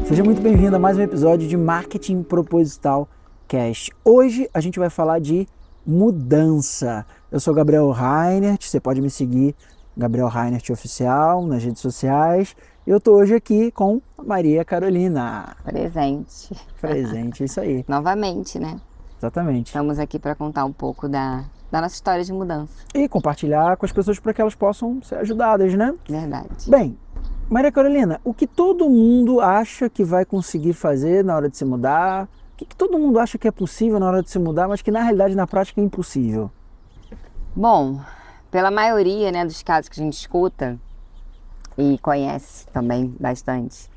Seja muito bem-vindo a mais um episódio de Marketing Proposital Cast. Hoje a gente vai falar de mudança. Eu sou Gabriel Reinert, você pode me seguir, Gabriel Reinert Oficial, nas redes sociais. Eu estou hoje aqui com a Maria Carolina. Presente. Presente, é isso aí. Novamente, né? Exatamente. Estamos aqui para contar um pouco da nossa história de mudança. E compartilhar com as pessoas para que elas possam ser ajudadas, né? Verdade. Bem, Maria Carolina, o que todo mundo acha que vai conseguir fazer na hora de se mudar? O que todo mundo acha que é possível na hora de se mudar, mas que na realidade, na prática, é impossível? Bom, pela maioria, né, dos casos que a gente escuta e conhece também bastante,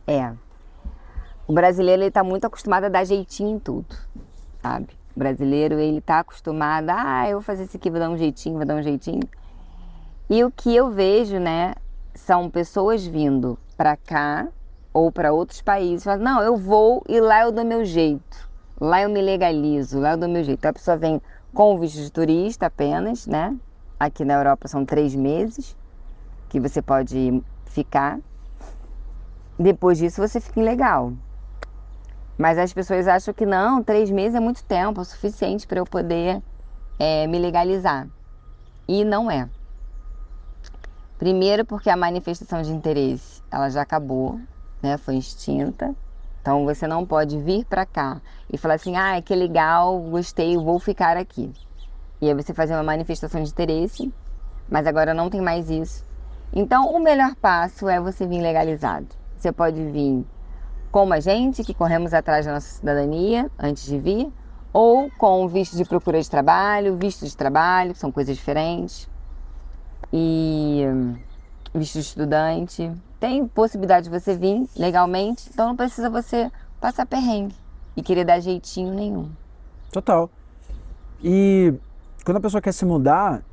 o brasileiro está muito acostumado a dar jeitinho em tudo, sabe? O brasileiro, ele está acostumado, eu vou fazer isso aqui, vou dar um jeitinho, vou dar um jeitinho. E o que eu vejo, né, são pessoas vindo para cá ou para outros países, falando, não, eu vou e lá eu dou meu jeito, lá eu me legalizo, lá eu dou meu jeito. Então a pessoa vem com o visto de turista apenas, né? Aqui na Europa são 3 meses que você pode ficar. Depois disso você fica ilegal. Mas as pessoas acham que não, 3 meses é muito tempo, é o suficiente para eu poder me legalizar. E não é. Primeiro porque a manifestação de interesse, ela já acabou, né? Foi extinta. Então você não pode vir para cá e falar assim, que legal, gostei, vou ficar aqui. E aí você fazer uma manifestação de interesse, mas agora não tem mais isso. Então o melhor passo é você vir legalizado. Você pode vir como a gente, que corremos atrás da nossa cidadania antes de vir, ou com visto de procura de trabalho, visto de trabalho, que são coisas diferentes. E visto de estudante, tem possibilidade de você vir legalmente, então não precisa você passar perrengue e querer dar jeitinho nenhum. Total. E quando a pessoa quer se mudar,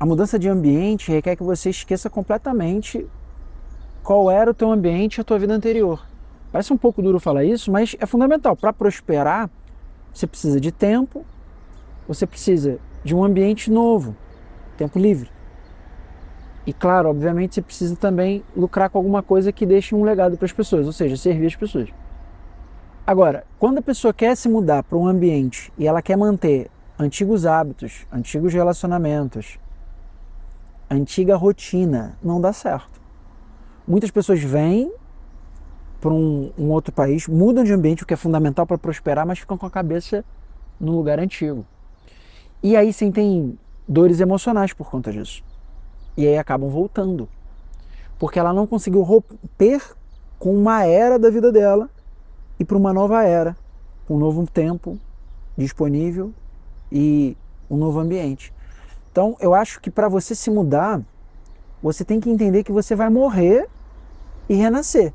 a mudança de ambiente requer que você esqueça completamente qual era o teu ambiente e a tua vida anterior. Parece um pouco duro falar isso, mas é fundamental. Para prosperar, você precisa de tempo, você precisa de um ambiente novo, tempo livre. E claro, obviamente, você precisa também lucrar com alguma coisa que deixe um legado para as pessoas, ou seja, servir as pessoas. Agora, quando a pessoa quer se mudar para um ambiente e ela quer manter antigos hábitos, antigos relacionamentos, antiga rotina, não dá certo. Muitas pessoas vêm para um outro país, mudam de ambiente, o que é fundamental para prosperar, mas ficam com a cabeça no lugar antigo. E aí sentem dores emocionais por conta disso. E aí acabam voltando. Porque ela não conseguiu romper com uma era da vida dela e para uma nova era, um novo tempo disponível e um novo ambiente. Então eu acho que para você se mudar, você tem que entender que você vai morrer e renascer.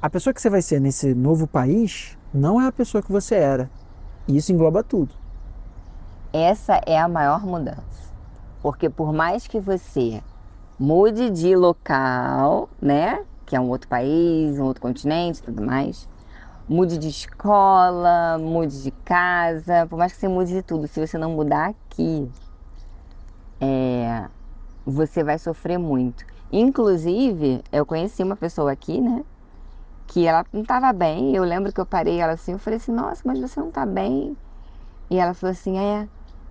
A pessoa que você vai ser nesse novo país não é a pessoa que você era. E isso engloba tudo. Essa é a maior mudança. Porque por mais que você mude de local, né? Que é um outro país, um outro continente e tudo mais. Mude de escola, mude de casa, por mais que você mude de tudo. Se você não mudar aqui, você vai sofrer muito. Inclusive, eu conheci uma pessoa aqui, né? Que ela não estava bem. Eu lembro que eu parei ela assim, eu falei assim, nossa, mas você não está bem? E ela falou assim,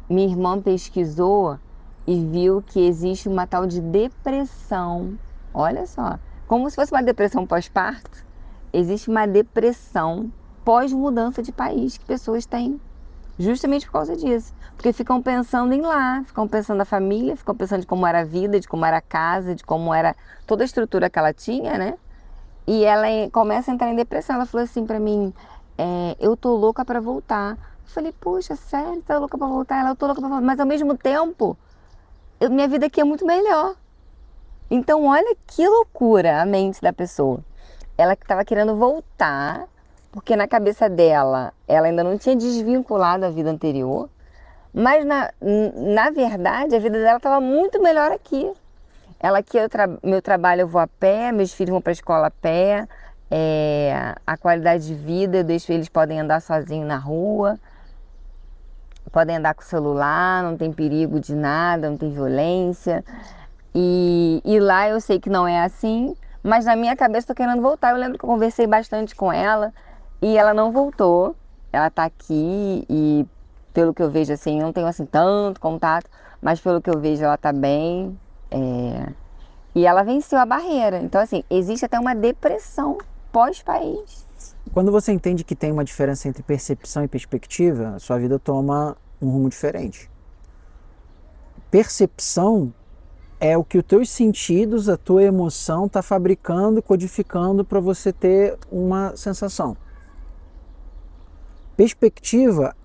minha irmã pesquisou e viu que existe uma tal de depressão. Olha só, como se fosse uma depressão pós-parto, existe uma depressão pós-mudança de país que pessoas têm, justamente por causa disso. Porque ficam pensando em lá, ficam pensando na família, ficam pensando de como era a vida, de como era a casa, de como era toda a estrutura que ela tinha, né? E ela começa a entrar em depressão. Ela falou assim pra mim, eu tô louca pra voltar. Eu falei, poxa, sério, tá louca pra voltar? Eu tô louca pra voltar, mas ao mesmo tempo, minha vida aqui é muito melhor. Então, olha que loucura a mente da pessoa. Ela que estava querendo voltar, porque na cabeça dela, ela ainda não tinha desvinculado a vida anterior, mas na verdade, a vida dela estava muito melhor aqui. Ela aqui, meu trabalho eu vou a pé, meus filhos vão para a escola a pé, a qualidade de vida, eles podem andar sozinhos na rua, podem andar com o celular, não tem perigo de nada, não tem violência. E lá eu sei que não é assim, mas na minha cabeça eu tô querendo voltar. Eu lembro que eu conversei bastante com ela e ela não voltou. Ela tá aqui e pelo que eu vejo assim, eu não tenho assim tanto contato, mas pelo que eu vejo ela tá bem. E ela venceu a barreira. Então assim, existe até uma depressão pós-país. Quando você entende que tem uma diferença entre percepção e perspectiva, a sua vida toma um rumo diferente. Percepção é o que os teus sentidos, a tua emoção está fabricando, codificando para você ter uma sensação. Perspectiva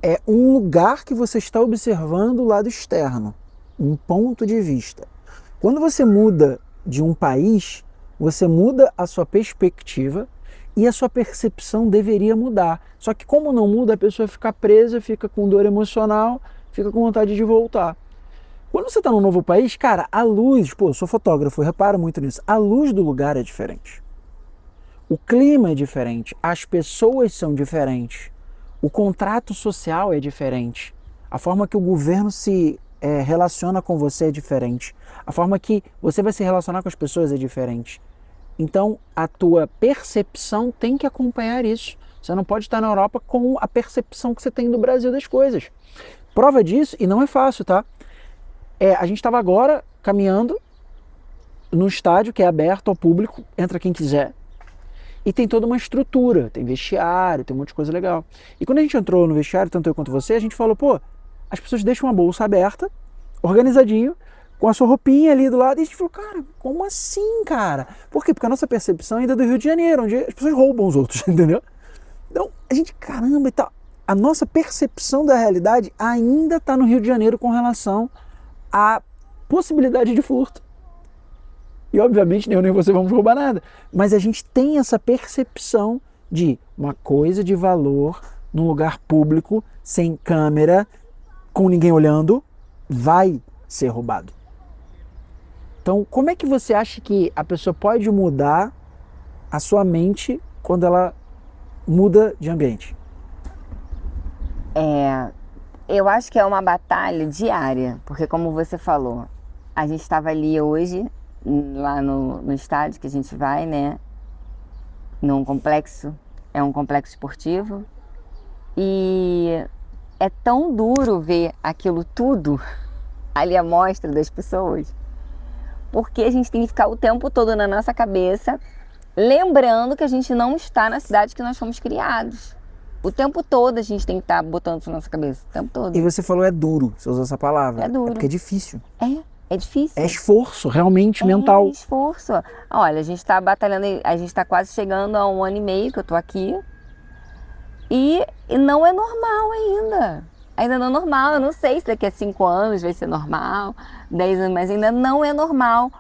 é um lugar que você está observando o lado externo, um ponto de vista. Quando você muda de um país, você muda a sua perspectiva e a sua percepção deveria mudar. Só que como não muda, a pessoa fica presa, fica com dor emocional, fica com vontade de voltar. Quando você está num novo país, cara, a luz, pô, eu sou fotógrafo, eu reparo muito nisso, a luz do lugar é diferente. O clima é diferente, as pessoas são diferentes, o contrato social é diferente, a forma que o governo se relaciona com você é diferente, a forma que você vai se relacionar com as pessoas é diferente. Então, a tua percepção tem que acompanhar isso. Você não pode estar na Europa com a percepção que você tem do Brasil das coisas. Prova disso, e não é fácil, tá? A gente estava agora caminhando num estádio que é aberto ao público, entra quem quiser, e tem toda uma estrutura, tem vestiário, tem um monte de coisa legal. E quando a gente entrou no vestiário, tanto eu quanto você, a gente falou, pô, as pessoas deixam uma bolsa aberta, organizadinho, com a sua roupinha ali do lado, e a gente falou, cara, como assim, cara? Por quê? Porque a nossa percepção ainda é do Rio de Janeiro, onde as pessoas roubam os outros, entendeu? Então, a gente, caramba, e tal, a nossa percepção da realidade ainda está no Rio de Janeiro com relação à possibilidade de furto. E obviamente nem eu nem você vamos roubar nada. Mas a gente tem essa percepção de uma coisa de valor num lugar público, sem câmera, com ninguém olhando, vai ser roubado. Então, como é que você acha que a pessoa pode mudar a sua mente quando ela muda de ambiente? Eu acho que é uma batalha diária, porque como você falou, a gente estava ali hoje, lá no estádio que a gente vai, né? Num complexo, é um complexo esportivo. E é tão duro ver aquilo tudo ali à mostra das pessoas, porque a gente tem que ficar o tempo todo na nossa cabeça, lembrando que a gente não está na cidade que nós fomos criados. O tempo todo a gente tem que estar botando isso na nossa cabeça, o tempo todo. E você falou é duro, você usou essa palavra. É duro. É porque é difícil. É difícil. É esforço, realmente, mental. É esforço. Olha, a gente está batalhando, a gente está quase chegando a 1 ano e meio que eu tô aqui. E não é normal ainda. Ainda não é normal. Eu não sei se daqui a 5 anos vai ser normal, 10 anos, mas ainda não é normal.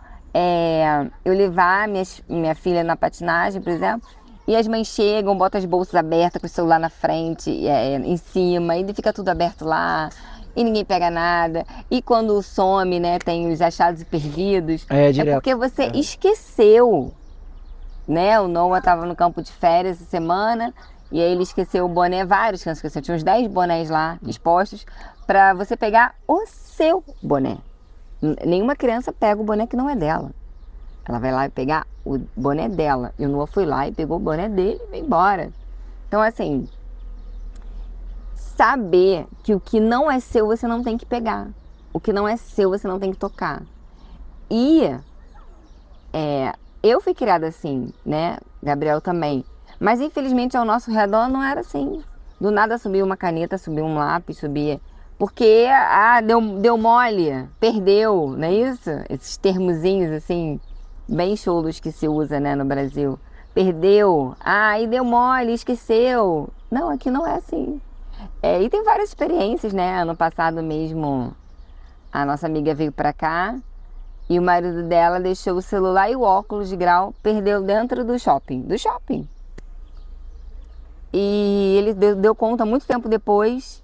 Eu levar minha filha na patinagem, por exemplo, e as mães chegam, botam as bolsas abertas com o celular na frente, em cima, e fica tudo aberto lá. E ninguém pega nada. E quando some, né, tem os achados e perdidos. Direto. Porque você esqueceu, né? O Noah estava no campo de férias essa semana e aí ele esqueceu o boné, vários que esqueceram. Tinha uns 10 bonés lá expostos para você pegar o seu boné. Nenhuma criança pega o boné que não é dela. Ela vai lá e pegar o boné dela. E o Noah foi lá e pegou o boné dele e veio embora. Então, assim, saber que o que não é seu você não tem que pegar. O que não é seu você não tem que tocar. E eu fui criada assim, né? Gabriel também. Mas infelizmente ao nosso redor não era assim. Do nada subia uma caneta, subia um lápis, subia. Porque deu mole, perdeu, não é isso? Esses termozinhos assim, bem cholos que se usa, né, no Brasil. Perdeu, e deu mole, esqueceu. Não, aqui não é assim. E tem várias experiências, né? Ano passado mesmo, a nossa amiga veio pra cá e o marido dela deixou o celular e o óculos de grau, perdeu dentro do shopping. E ele deu conta muito tempo depois.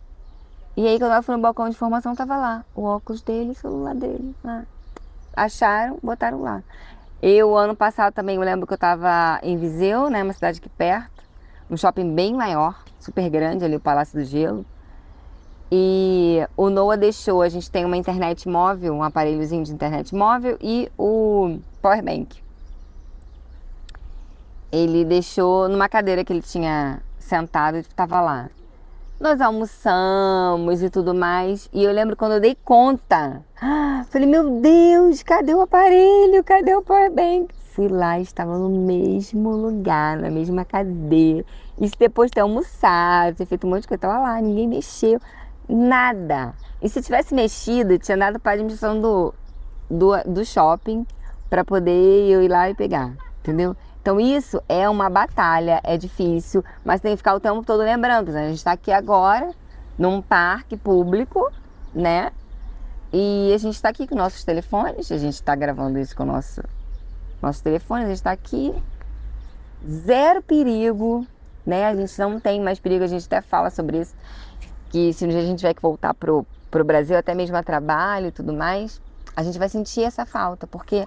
E aí, quando ela foi no balcão de informação, tava lá o óculos dele, o celular dele. Lá. Acharam, botaram lá. Ano passado também, eu lembro que eu tava em Viseu, né? Uma cidade aqui perto. Um shopping bem maior, super grande ali, o Palácio do Gelo. E o Noah deixou, a gente tem uma internet móvel, um aparelhozinho de internet móvel e o powerbank. Ele deixou numa cadeira que ele tinha sentado e estava lá. Nós almoçamos e tudo mais. E eu lembro quando eu dei conta. Falei, meu Deus, cadê o aparelho? Cadê o powerbank? Fui lá e estava no mesmo lugar, na mesma cadeira. Isso depois de ter almoçado, ter feito um monte de coisa. Estava lá, ninguém mexeu. Nada. E se tivesse mexido, tinha dado para a administração do shopping para poder eu ir lá e pegar. Entendeu? Então isso é uma batalha, é difícil, mas tem que ficar o tempo todo lembrando, né? A gente está aqui agora, num parque público, né? E a gente está aqui com nossos telefones, a gente está gravando isso com o nosso telefone, a gente está aqui, zero perigo, né? A gente não tem mais perigo, a gente até fala sobre isso, que se um dia a gente tiver que voltar pro Brasil, até mesmo a trabalho e tudo mais, a gente vai sentir essa falta, porque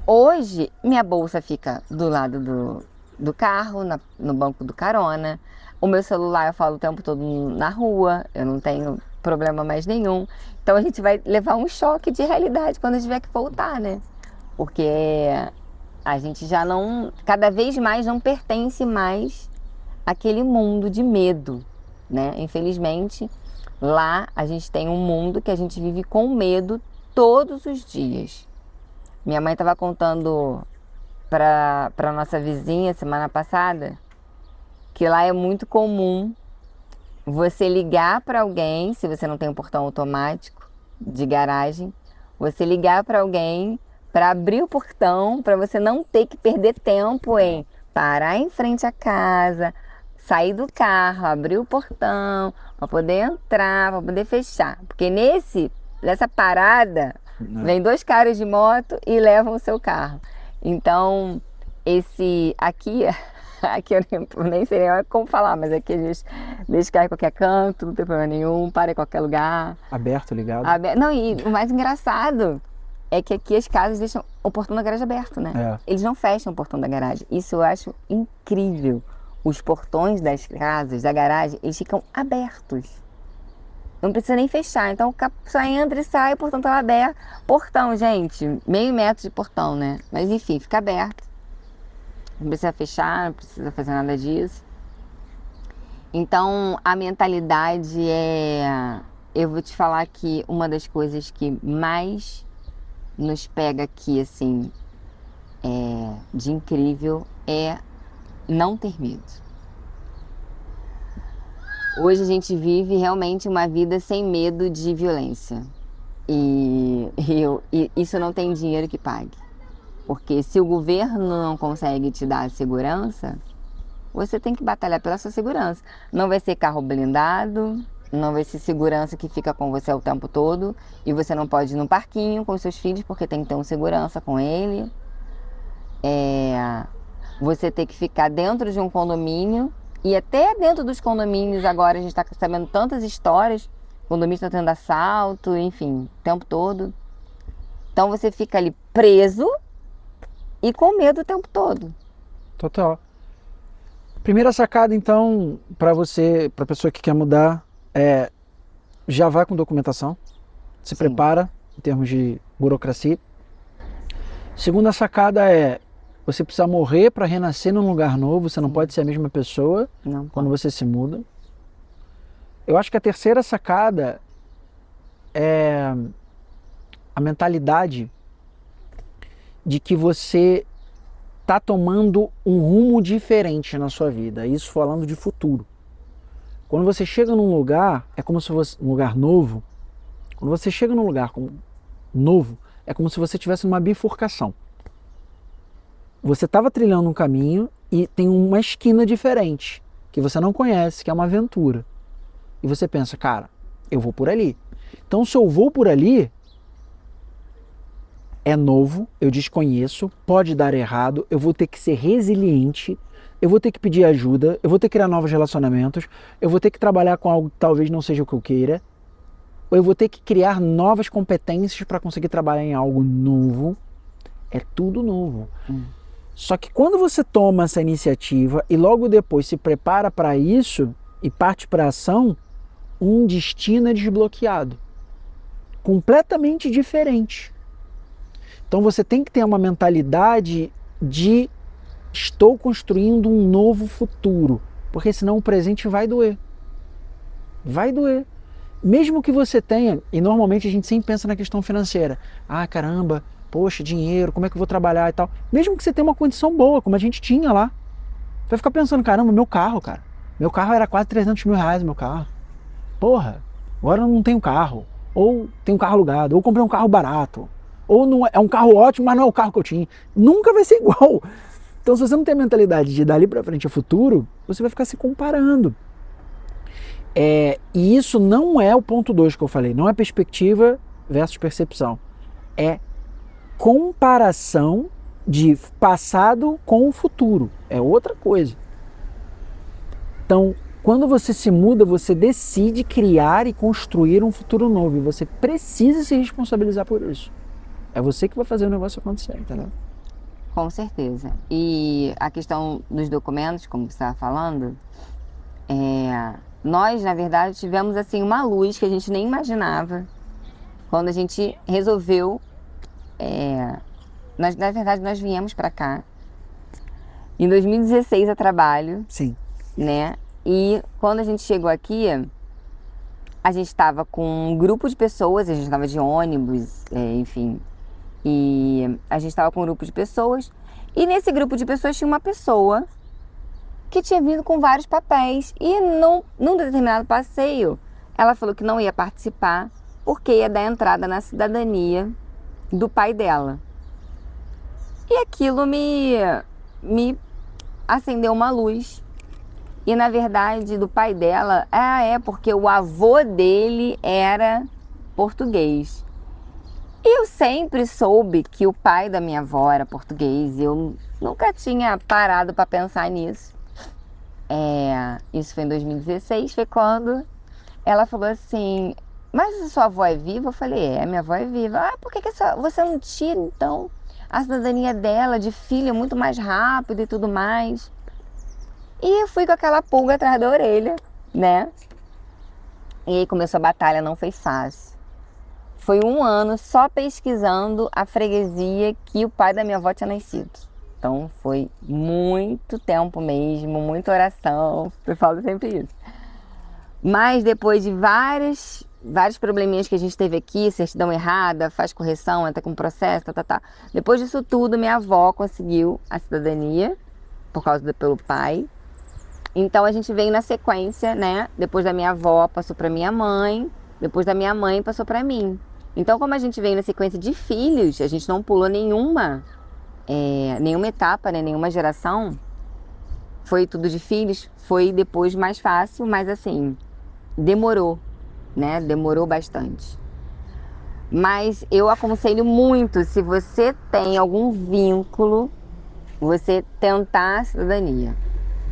hoje, minha bolsa fica do lado do carro, no banco do carona. O meu celular eu falo o tempo todo na rua, eu não tenho problema mais nenhum. Então a gente vai levar um choque de realidade quando a gente tiver que voltar, né? Porque a gente já não, cada vez mais não pertence mais àquele mundo de medo, né? Infelizmente, lá a gente tem um mundo que a gente vive com medo todos os dias. Minha mãe estava contando para nossa vizinha semana passada que lá é muito comum você ligar para alguém, se você não tem um portão automático de garagem, você ligar para alguém para abrir o portão, para você não ter que perder tempo em parar em frente à casa, sair do carro, abrir o portão, para poder entrar, para poder fechar. Porque nessa parada, vem 2 caras de moto e levam o seu carro. Então, aqui eu nem sei nem como falar, mas aqui a gente deixa cair em qualquer canto, não tem problema nenhum, para em qualquer lugar. Aberto, ligado? Não, e o mais engraçado é que aqui as casas deixam o portão da garagem aberto, né? É. Eles não fecham o portão da garagem. Isso eu acho incrível. Os portões das casas, da garagem, eles ficam abertos. Não precisa nem fechar, então só entra e sai, o portão estava aberto. Portão, gente, meio metro de portão, né? Mas enfim, fica aberto. Não precisa fechar, não precisa fazer nada disso. Então, a mentalidade eu vou te falar que uma das coisas que mais nos pega aqui, assim, de incrível, é não ter medo. Hoje a gente vive realmente uma vida sem medo de violência. E isso não tem dinheiro que pague. Porque se o governo não consegue te dar segurança, você tem que batalhar pela sua segurança. Não vai ser carro blindado, não vai ser segurança que fica com você o tempo todo. E você não pode ir no parquinho com os seus filhos porque tem que ter um segurança com ele. Você tem que ficar dentro de um condomínio. E até dentro dos condomínios agora a gente está sabendo tantas histórias. O condomínio está tendo assalto, enfim, o tempo todo. Então você fica ali preso e com medo o tempo todo. Total. Primeira sacada, então, para você, para a pessoa que quer mudar, já vai com documentação. Se prepara em termos de burocracia. Segunda sacada você precisa morrer para renascer num lugar novo, você não pode ser a mesma pessoa quando você se muda. Eu acho que a terceira sacada é a mentalidade de que você está tomando um rumo diferente na sua vida, isso falando de futuro. Quando você chega num lugar, é como se fosse um lugar novo, quando você chega num lugar novo, é como se você estivesse numa bifurcação. Você estava trilhando um caminho e tem uma esquina diferente, que você não conhece, que é uma aventura. E você pensa, cara, eu vou por ali. Então, se eu vou por ali, é novo, eu desconheço, pode dar errado, eu vou ter que ser resiliente, eu vou ter que pedir ajuda, eu vou ter que criar novos relacionamentos, eu vou ter que trabalhar com algo que talvez não seja o que eu queira, ou eu vou ter que criar novas competências para conseguir trabalhar em algo novo. É tudo novo. Só que quando você toma essa iniciativa e logo depois se prepara para isso e parte para a ação, um destino é desbloqueado. Completamente diferente. Então você tem que ter uma mentalidade de estou construindo um novo futuro, porque senão o presente vai doer. Vai doer. Mesmo que você tenha, e normalmente a gente sempre pensa na questão financeira. Ah, caramba, poxa, dinheiro, como é que eu vou trabalhar e tal. Mesmo que você tenha uma condição boa, como a gente tinha lá. Você vai ficar pensando, caramba, meu carro, cara. Meu carro era quase 300 mil reais, meu carro. Porra, agora eu não tenho carro. Ou tenho um carro alugado, ou comprei um carro barato. Ou não é um carro ótimo, mas não é o carro que eu tinha. Nunca vai ser igual. Então, se você não tem a mentalidade de dali pra frente a futuro, você vai ficar se comparando. E isso não é o ponto 2 que eu falei. Não é perspectiva versus percepção. É comparação de passado com o futuro. É outra coisa. Então, quando você se muda, você decide criar e construir um futuro novo. E você precisa se responsabilizar por isso. É você que vai fazer o negócio acontecer, entendeu? Com certeza. E a questão dos documentos, como você estava falando, nós, na verdade, tivemos assim uma luz que a gente nem imaginava quando a gente resolveu. Na verdade, nós viemos para cá em 2016 a trabalho. Sim. Né? E quando a gente chegou aqui, a gente estava com um grupo de pessoas, a gente estava de ônibus, enfim. E a gente estava com um grupo de pessoas. E nesse grupo de pessoas tinha uma pessoa que tinha vindo com vários papéis. E num determinado passeio, ela falou que não ia participar porque ia dar entrada na cidadania do pai dela. E aquilo me acendeu uma luz. E na verdade, do pai dela, porque o avô dele era português. E eu sempre soube que o pai da minha avó era português. Eu nunca tinha parado para pensar nisso. Isso foi em 2016, foi quando ela falou assim: mas a sua avó é viva? Eu falei: minha avó é viva. Ah, por que você não tira então a cidadania dela de filha muito mais rápido e tudo mais? E eu fui com aquela pulga atrás da orelha, né? E aí começou a batalha, não foi fácil. Foi 1 ano só pesquisando a freguesia que o pai da minha avó tinha nascido. Então foi muito tempo mesmo, muita oração. Eu falo sempre isso. Mas depois de vários probleminhas que a gente teve aqui, certidão errada, faz correção, entra com processo, Depois disso tudo, minha avó conseguiu a cidadania pelo pai. Então a gente veio na sequência, né? Depois da minha avó passou para minha mãe, depois da minha mãe passou para mim. Então, como a gente veio na sequência de filhos, a gente não pulou nenhuma etapa, né? Nenhuma geração. Foi tudo de filhos, foi depois mais fácil, mas assim, demorou, né? Demorou bastante. Mas eu aconselho muito, se você tem algum vínculo, você tentar a cidadania.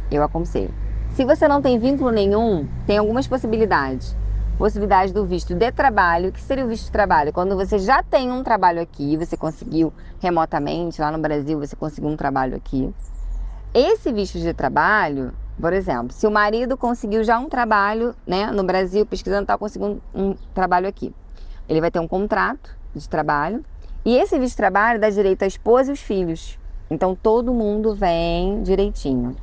Eu aconselho. Se você não tem vínculo nenhum, tem algumas possibilidades. Possibilidade do visto de trabalho. O que seria o visto de trabalho? Quando você já tem um trabalho aqui, você conseguiu remotamente, lá no Brasil, você conseguiu um trabalho aqui. Esse visto de trabalho, por exemplo, se o marido conseguiu já um trabalho, né, no Brasil, pesquisando, conseguindo um trabalho aqui. Ele vai ter um contrato de trabalho. E esse visto de trabalho dá direito à esposa e os filhos. Então, todo mundo vem direitinho.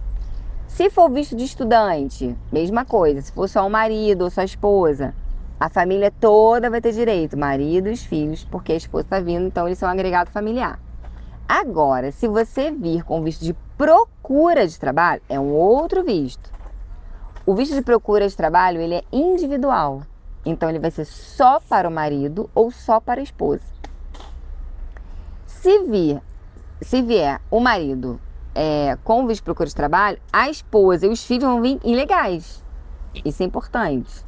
Se for visto de estudante, mesma coisa. Se for só o marido ou só a esposa, a família toda vai ter direito. Marido e os filhos, porque a esposa está vindo, então eles são um agregado familiar. Agora, se você vir com visto de procura de trabalho, é um outro visto. O visto de procura de trabalho, ele é individual. Então, ele vai ser só para o marido ou só para a esposa. Se vier o marido com o visto de procura de trabalho, a esposa e os filhos vão vir ilegais. Isso é importante.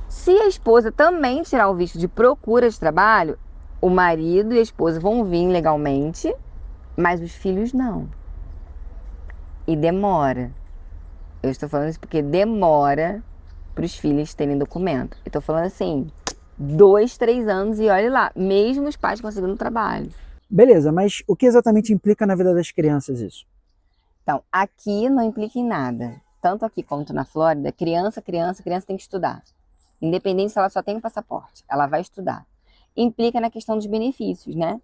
Se a esposa também tirar o visto de procura de trabalho, o marido e a esposa vão vir legalmente, mas os filhos não. E demora. Eu estou falando isso porque demora para os filhos terem documento. Eu estou falando assim, 2, 3 anos e olha lá, mesmo os pais conseguindo trabalho. Beleza, mas o que exatamente implica na vida das crianças isso? Então, aqui não implica em nada. tanto aqui quanto na Flórida, criança tem que estudar. Independente se ela só tem um passaporte, ela vai estudar. Implica na questão dos benefícios, né?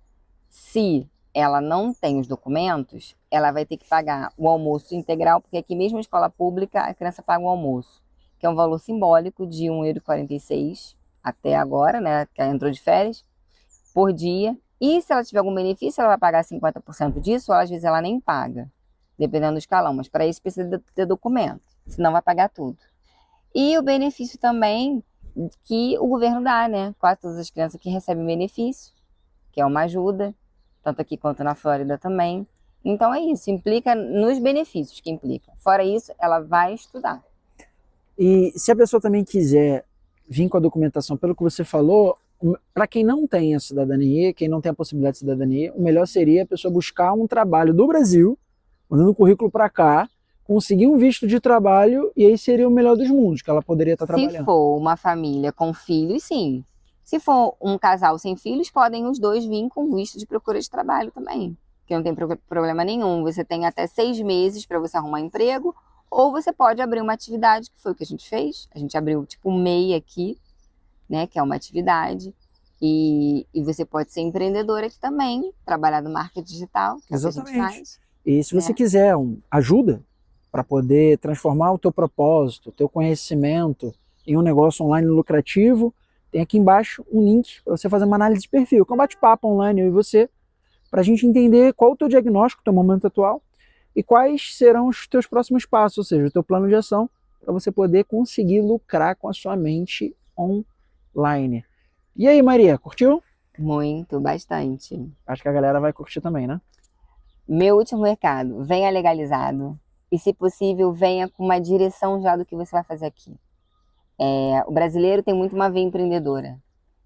Se ela não tem os documentos, ela vai ter que pagar o almoço integral, porque aqui mesmo na escola pública a criança paga o almoço, que é um valor simbólico de R$1,46 até agora, né, que ela entrou de férias, por dia. E se ela tiver algum benefício, ela vai pagar 50% disso, ou às vezes ela nem paga, dependendo do escalão. Mas para isso precisa ter documento, senão vai pagar tudo. E o benefício também que o governo dá, né? Quase todas as crianças que recebem benefício, que é uma ajuda, tanto aqui quanto na Flórida também. Então é isso, implica nos benefícios que implica. Fora isso, ela vai estudar. E se a pessoa também quiser vir com a documentação, pelo que você falou, para quem não tem a cidadania, quem não tem a possibilidade de cidadania, o melhor seria a pessoa buscar um trabalho do Brasil, mandando o currículo para cá, conseguir um visto de trabalho, e aí seria o melhor dos mundos, que ela poderia estar trabalhando. Se for uma família com filhos, sim. Se for um casal sem filhos, podem os dois vir com visto de procura de trabalho também, que não tem problema nenhum. Você tem até 6 meses para você arrumar emprego, ou você pode abrir uma atividade, que foi o que a gente fez. A gente abriu tipo um MEI aqui, né, que é uma atividade, e você pode ser empreendedora aqui também, trabalhar no marketing digital, que é o que a gente faz. E se você quiser ajuda para poder transformar o teu propósito, o teu conhecimento em um negócio online lucrativo, tem aqui embaixo um link para você fazer uma análise de perfil, que é um bate-papo online, eu e você, para a gente entender qual o teu diagnóstico, o teu momento atual, e quais serão os teus próximos passos, ou seja, o teu plano de ação, para você poder conseguir lucrar com a sua mente online. E aí, Maria, curtiu? Muito, bastante. Acho que a galera vai curtir também, né? Meu último recado, venha legalizado. E, se possível, venha com uma direção já do que você vai fazer aqui. O brasileiro tem muito uma veia empreendedora.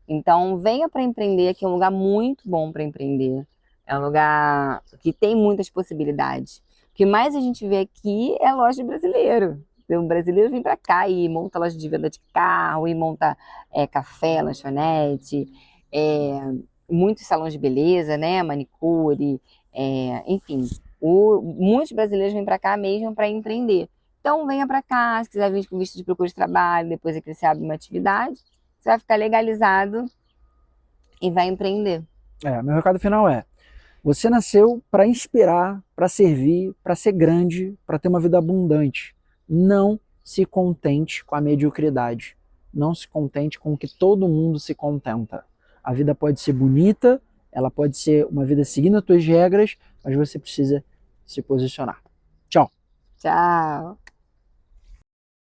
Então, venha para empreender, que é um lugar muito bom para empreender. É um lugar que tem muitas possibilidades. O que mais a gente vê aqui é loja de brasileiro. O brasileiro vem para cá e monta loja de venda de carro, e monta café, lanchonete, muitos salões de beleza, né? Manicure, enfim. Muitos brasileiros vêm para cá mesmo para empreender. Então, venha para cá, se quiser vir com visto de procura de trabalho, depois é que você abre uma atividade, você vai ficar legalizado e vai empreender. Meu recado final é: você nasceu para inspirar, para servir, para ser grande, para ter uma vida abundante. Não se contente com a mediocridade. Não se contente com o que todo mundo se contenta. A vida pode ser bonita, ela pode ser uma vida seguindo as tuas regras, mas você precisa se posicionar. Tchau. Tchau.